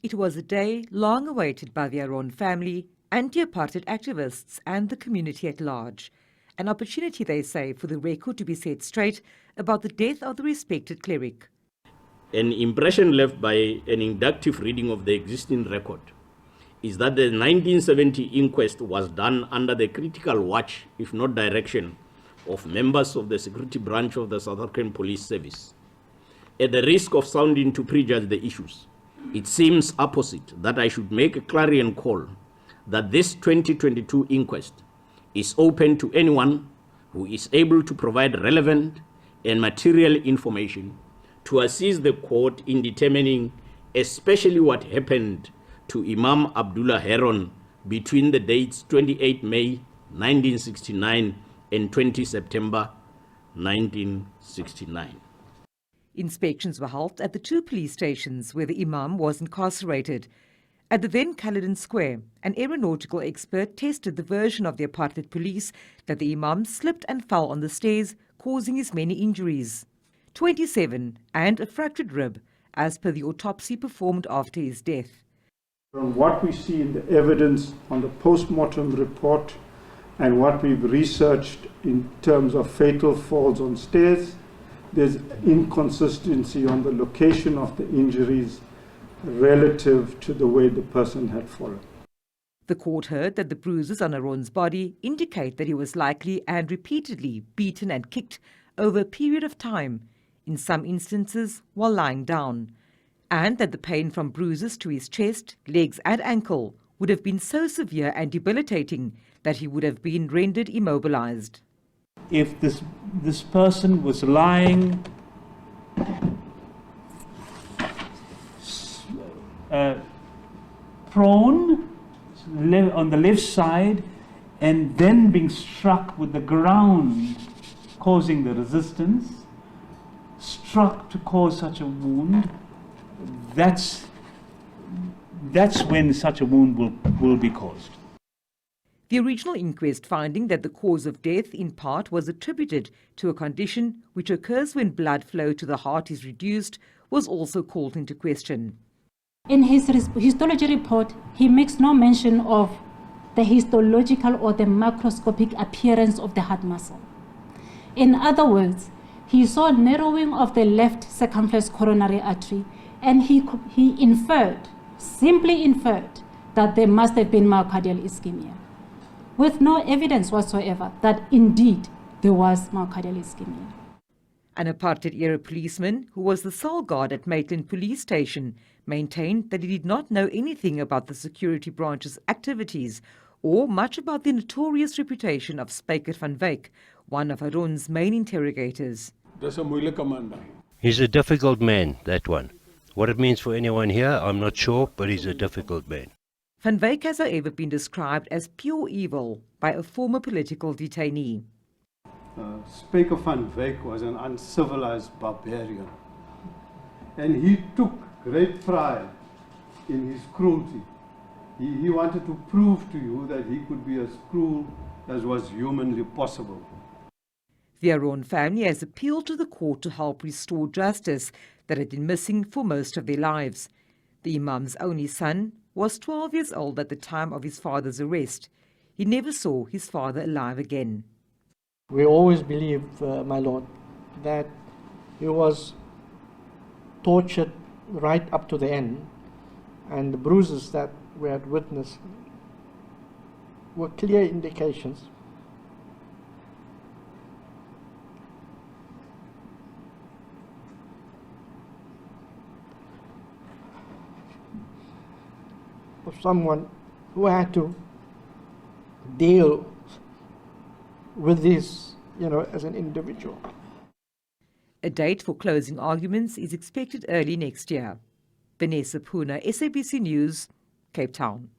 It was a day long awaited by the Haron family, anti-apartheid activists and the community at large. An opportunity, they say, for the record to be set straight about the death of the respected cleric. An impression left by an inductive reading of the existing record is that the 1970 inquest was done under the critical watch, if not direction, of members of the security branch of the South African Police Service. At the risk of sounding to prejudge the issues, it seems apposite that I should make a clarion call that this 2022 inquest is open to anyone who is able to provide relevant and material information to assist the court in determining especially what happened to Imam Abdullah Haron between the dates 28 May 1969 and 20 September 1969. Inspections were held at the two police stations where the Imam was incarcerated. At the then Caledon Square, an aeronautical expert tested the version of the apartheid police that the Imam slipped and fell on the stairs, causing his many injuries. 27 and a fractured rib, as per the autopsy performed after his death. From what we see in the evidence on the post-mortem report and what we've researched in terms of fatal falls on stairs, there's inconsistency on the location of the injuries relative to the way the person had fallen. The court heard that the bruises on Haron's body indicate that he was likely and repeatedly beaten and kicked over a period of time, in some instances while lying down, and that the pain from bruises to his chest, legs and ankle would have been so severe and debilitating that he would have been rendered immobilized. If this person was lying prone on the left side and then being struck with the ground, causing the resistance, struck to cause such a wound, that's when such a wound will be caused. The original inquest finding that the cause of death in part was attributed to a condition which occurs when blood flow to the heart is reduced was also called into question. In his histology report, he makes no mention of the histological or the macroscopic appearance of the heart muscle. In other words, he saw narrowing of the left circumflex coronary artery, and he simply inferred, that there must have been myocardial ischemia, with no evidence whatsoever that indeed there was myocardial ischemia. An apartheid-era policeman who was the sole guard at Maitland Police Station maintained that he did not know anything about the security branch's activities or much about the notorious reputation of Spyker van Wyk, one of Haron's main interrogators. He's a difficult man, that one. What it means for anyone here, I'm not sure, but he's a difficult man. Van Wyk has, however, been described as pure evil by a former political detainee. Spyker van Wyk was an uncivilized barbarian, and he took great pride in his cruelty. He wanted to prove to you that he could be as cruel as was humanly possible. The Haron family has appealed to the court to help restore justice that had been missing for most of their lives. The Imam's only son was 12 years old at the time of his father's arrest. He never saw his father alive again. We always believed, my Lord, that he was tortured right up to the end, and the bruises that we had witnessed were clear indications of someone who had to deal with this, as an individual. A date for closing arguments is expected early next year. Vanessa Puna, SABC News, Cape Town.